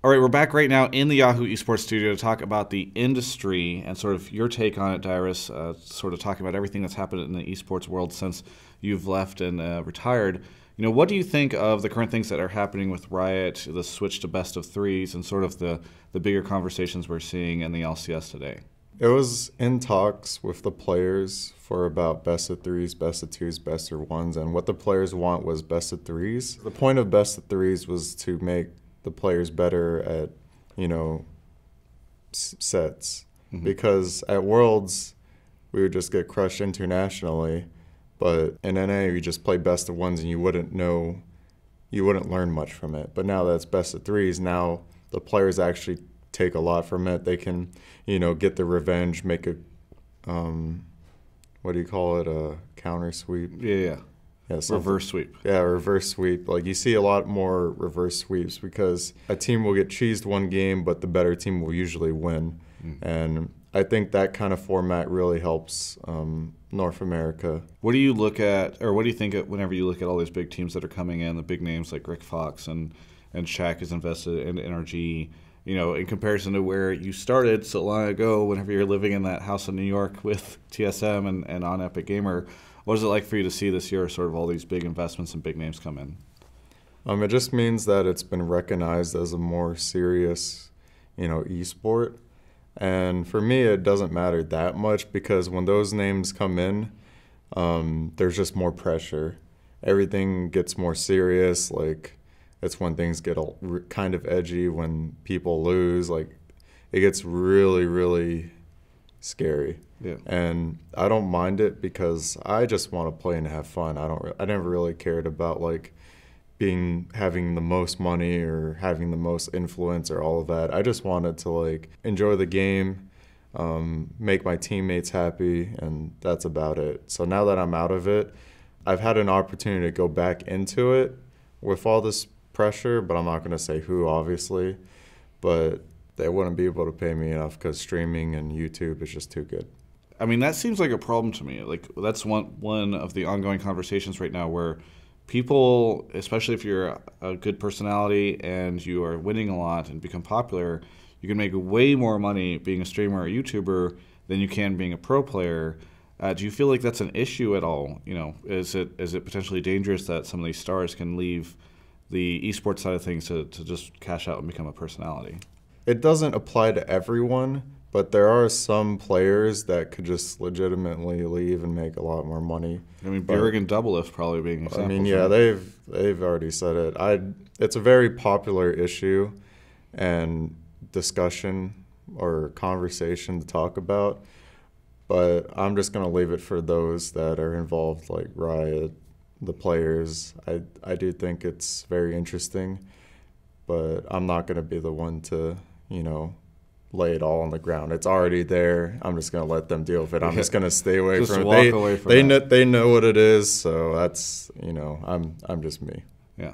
All right, we're back right now in the Yahoo Esports studio to talk about the industry and sort of your take on it, Dyrus, sort of talking about everything that's happened in the esports world since you've left and retired. What do you think of the current things that are happening with Riot, the switch to best of threes, and sort of the bigger conversations we're seeing in the LCS today? It was in talks with the players for about best of threes, best of twos, best of ones, and what the players want was best of threes. The point of best of threes was to make the players better at, sets. Mm-hmm. Because at Worlds, we would just get crushed internationally, but in NA, you just play best of ones and you wouldn't learn much from it. But now that's best of threes, now the players actually take a lot from it. They can, get the revenge, make a, what do you call it, a counter sweep? Yeah. Reverse sweep. Yeah, reverse sweep. Like, you see a lot more reverse sweeps because a team will get cheesed one game, but the better team will usually win. And I think that kind of format really helps North America. What do you look at, or what do you think whenever you look at all these big teams that are coming in, the big names like Rick Fox and Shaq is invested in NRG, in comparison to where you started so long ago, whenever you're living in that house in New York with TSM and on Epic Gamer? What is it like for you to see this year sort of all these big investments and big names come in? It just means that it's been recognized as a more serious, esport. And for me, it doesn't matter that much because when those names come in, there's just more pressure. Everything gets more serious. Like, it's when things get kind of edgy, when people lose. Like, it gets really, really scary. Yeah. And I don't mind it because I just want to play and have fun. I never really cared about like having the most money or having the most influence or all of that. I just wanted to like enjoy the game, make my teammates happy, and that's about it. So now that I'm out of it, I've had an opportunity to go back into it with all this pressure, but I'm not going to say who, obviously. But they wouldn't be able to pay me enough because streaming and YouTube is just too good. I mean, that seems like a problem to me. Like, that's one of the ongoing conversations right now where people, especially if you're a good personality and you are winning a lot and become popular, you can make way more money being a streamer or YouTuber than you can being a pro player. Do you feel like that's an issue at all? Is it potentially dangerous that some of these stars can leave the esports side of things to just cash out and become a personality? It doesn't apply to everyone, but there are some players that could just legitimately leave and make a lot more money. I mean, Bjerg and Doublelift probably being examples. I mean, yeah, right? they've already said it. It's a very popular issue and discussion or conversation to talk about, but I'm just going to leave it for those that are involved, like Riot, the players. I do think it's very interesting, but I'm not going to be the one to, lay it all on the ground. It's already there. I'm just going to let them deal with it. I'm just going to stay away just from it. Walk away from that. They know what it is, so that's, I'm just me. Yeah.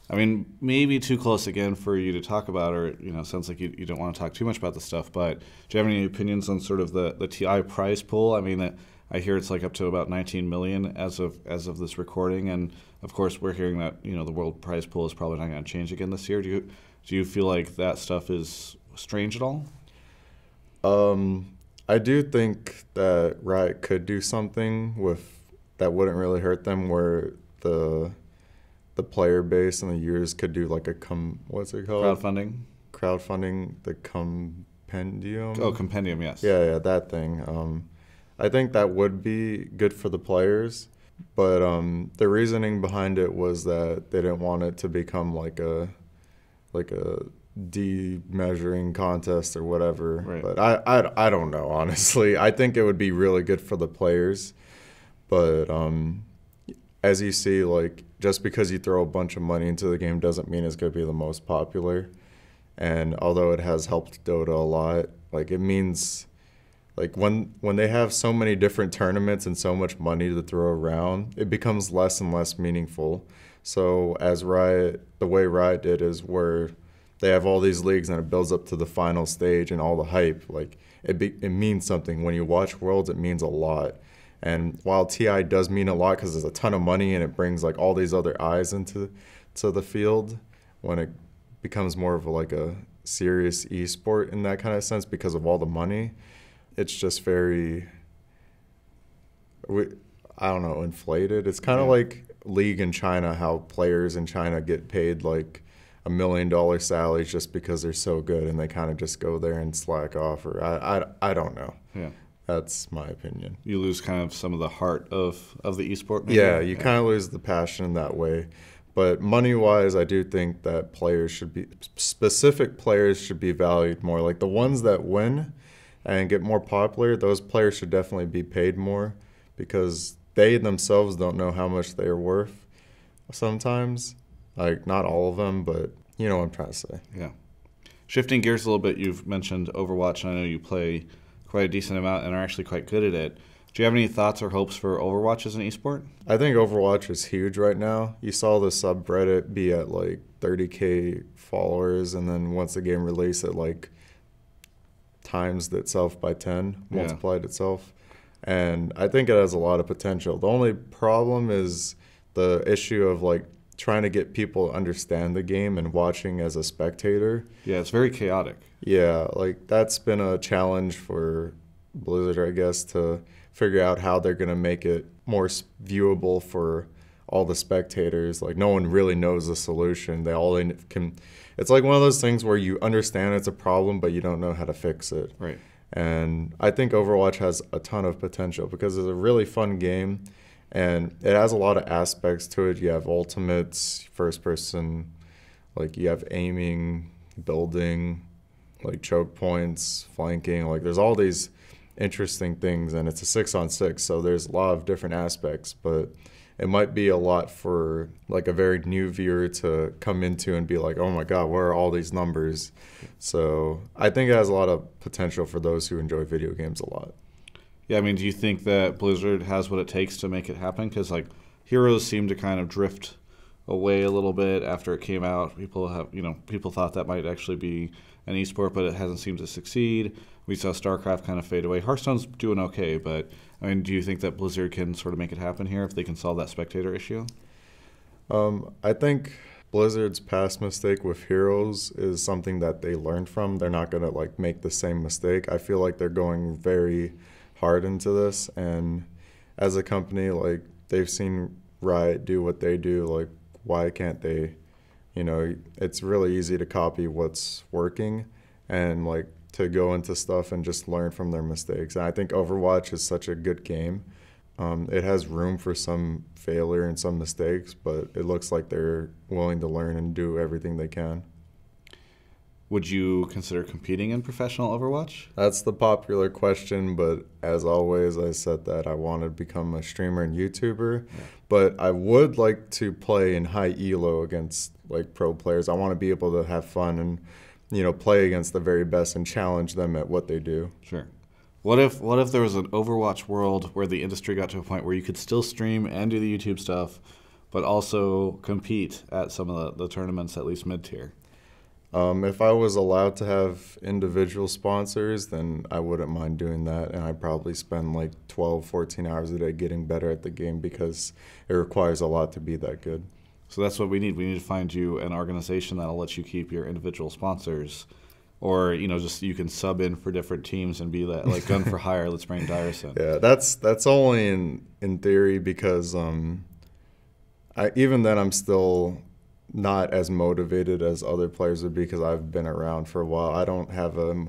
I mean, maybe too close again for you to talk about, or, sounds like you don't want to talk too much about the stuff, but do you have any opinions on sort of the TI prize pool? I mean, I hear it's like up to about 19 million as of this recording, and of course we're hearing that, the world prize pool is probably not going to change again this year. Do you feel like that stuff is strange at all? I do think that Riot could do something that wouldn't really hurt them, where the player base and the users could do like what's it called? Crowdfunding, the compendium. Oh, compendium, yes. Yeah, that thing. I think that would be good for the players, but the reasoning behind it was that they didn't want it to become like a de-measuring contest or whatever. Right. But I don't know, honestly. I think it would be really good for the players, but as you see, like, just because you throw a bunch of money into the game doesn't mean it's going to be the most popular. And although it has helped Dota a lot, like, it means, like, when they have so many different tournaments and so much money to throw around, it becomes less and less meaningful. So as the way Riot did is where they have all these leagues and it builds up to the final stage and all the hype. Like, it means something. When you watch Worlds, it means a lot. And while TI does mean a lot because there's a ton of money and it brings like all these other eyes into the field, when it becomes more of like a serious esport in that kind of sense because of all the money. It's just very, I don't know, inflated. It's kind of like League in China, how players in China get paid like $1 million salaries just because they're so good, and they kind of just go there and slack off. Or I don't know. Yeah. That's my opinion. You lose kind of some of the heart of the esport, maybe? Yeah, you kind of lose the passion in that way. But money-wise, I do think that specific players should be valued more. Like the ones that win and get more popular, those players should definitely be paid more because they themselves don't know how much they're worth sometimes. Like, not all of them, but you know what I'm trying to say. Yeah. Shifting gears a little bit, you've mentioned Overwatch, and I know you play quite a decent amount and are actually quite good at it. Do you have any thoughts or hopes for Overwatch as an esport? I think Overwatch is huge right now. You saw the subreddit be at like 30K followers, and then once the game released, it like times itself by 10, multiplied itself. And I think it has a lot of potential. The only problem is the issue of like trying to get people to understand the game and watching as a spectator. Yeah, it's very chaotic. Yeah, like that's been a challenge for Blizzard, I guess, to figure out how they're going to make it more viewable for all the spectators. Like no one really knows the solution. It's like one of those things where you understand it's a problem, but you don't know how to fix it. Right. And I think Overwatch has a ton of potential because it's a really fun game. And it has a lot of aspects to it. You have ultimates, first person, like you have aiming, building, like choke points, flanking. Like there's all these interesting things, and it's a 6-on-6, so there's a lot of different aspects. But it might be a lot for like a very new viewer to come into and be like, oh my God, where are all these numbers? So I think it has a lot of potential for those who enjoy video games a lot. Yeah, I mean, do you think that Blizzard has what it takes to make it happen? Because like Heroes seemed to kind of drift away a little bit after it came out. People thought that might actually be an esport, but it hasn't seemed to succeed. We saw StarCraft kind of fade away. Hearthstone's doing okay, but I mean, do you think that Blizzard can sort of make it happen here if they can solve that spectator issue? I think Blizzard's past mistake with Heroes is something that they learned from. They're not going to like make the same mistake. I feel like they're going very hard into this, and as a company, like they've seen Riot do what they do, like why can't they? You know, it's really easy to copy what's working and like to go into stuff and just learn from their mistakes. And I think Overwatch is such a good game. It has room for some failure and some mistakes, but it looks like they're willing to learn and do everything they can. Would you consider competing in professional Overwatch? That's the popular question, but as always, I said that I want to become a streamer and YouTuber. Yeah. But I would like to play in high elo against like pro players. I want to be able to have fun and, you know, play against the very best and challenge them at what they do. Sure. What if there was an Overwatch world where the industry got to a point where you could still stream and do the YouTube stuff, but also compete at some of the tournaments, at least mid-tier? If I was allowed to have individual sponsors, then I wouldn't mind doing that, and I'd probably spend like 12, 14 hours a day getting better at the game because it requires a lot to be that good. So that's what we need. We need to find you an organization that'll let you keep your individual sponsors, or you know, just you can sub in for different teams and be that like gun for hire. Let's bring Dyrus in. Yeah, that's only in theory because even then I'm still not as motivated as other players would be because I've been around for a while. I don't have a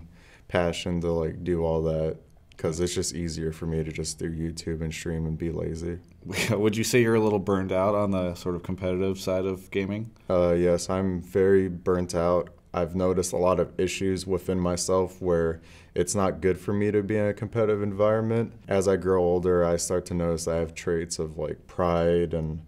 passion to like do all that because it's just easier for me to just do YouTube and stream and be lazy. Would you say you're a little burned out on the sort of competitive side of gaming? Yes, I'm very burnt out. I've noticed a lot of issues within myself where it's not good for me to be in a competitive environment. As I grow older, I start to notice I have traits of like pride and,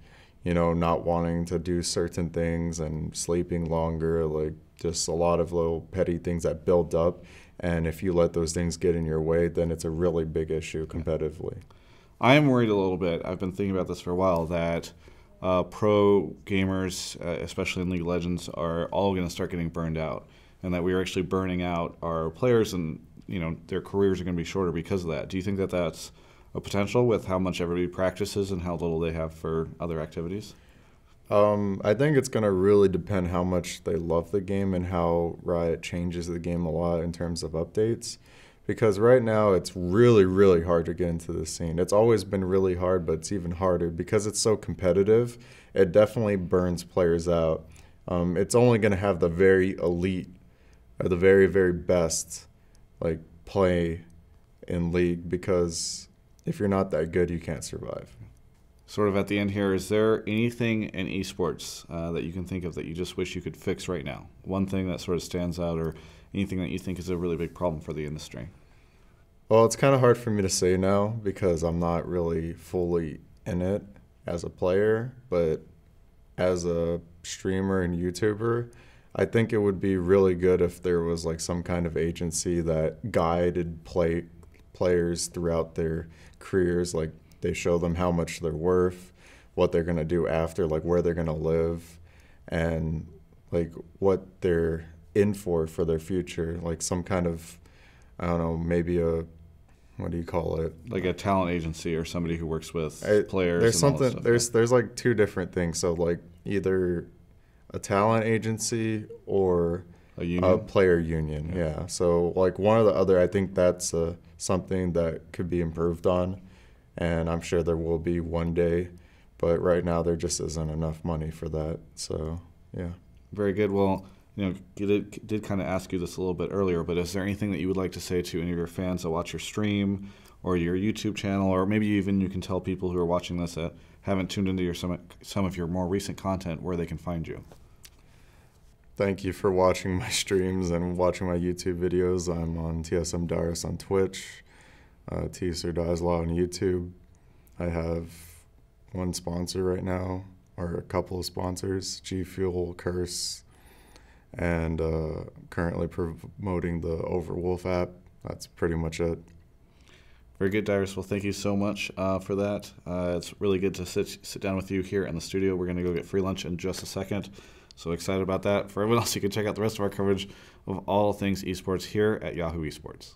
you know, not wanting to do certain things and sleeping longer, like just a lot of little petty things that build up. And if you let those things get in your way, then it's a really big issue competitively. I am worried a little bit. I've been thinking about this for a while, that pro gamers, especially in League of Legends, are all going to start getting burned out, and that we are actually burning out our players, and you know their careers are going to be shorter because of that. Do you think that that's a potential with how much everybody practices and how little they have for other activities? I think it's going to really depend how much they love the game and how Riot changes the game a lot in terms of updates. Because right now it's really, really hard to get into the scene. It's always been really hard, but it's even harder because it's so competitive. It definitely burns players out. It's only going to have the very elite or the very, very best like play in League, because if you're not that good, you can't survive. Sort of at the end here, is there anything in esports that you can think of that you just wish you could fix right now? One thing that sort of stands out, or anything that you think is a really big problem for the industry? Well, it's kind of hard for me to say now because I'm not really fully in it as a player, but as a streamer and YouTuber, I think it would be really good if there was like some kind of agency that guided players throughout their careers. Like they show them how much they're worth, what they're gonna do after, like where they're gonna live, and like what they're in for their future. Like some kind of, I don't know, maybe a, what do you call it? Like a talent agency or somebody who works with players. There's and all that something. stuff, There's like two different things. So like either a talent agency or a union? A player union. Yeah. So like one or the other. I think that's something that could be improved on, and I'm sure there will be one day. But right now there just isn't enough money for that. So yeah. Very good. Well, did kind of ask you this a little bit earlier, but is there anything that you would like to say to any of your fans that watch your stream or your YouTube channel, or maybe even you can tell people who are watching this that haven't tuned into some of your more recent content where they can find you? Thank you for watching my streams and watching my YouTube videos. I'm on TSM Dyrus on Twitch, TSR Dazla on YouTube. I have one sponsor right now, or a couple of sponsors, G Fuel, Curse, and currently promoting the Overwolf app. That's pretty much it. Very good, Dyrus. Well, thank you so much for that. It's really good to sit down with you here in the studio. We're going to go get free lunch in just a second. So excited about that. For everyone else, you can check out the rest of our coverage of all things esports here at Yahoo Esports.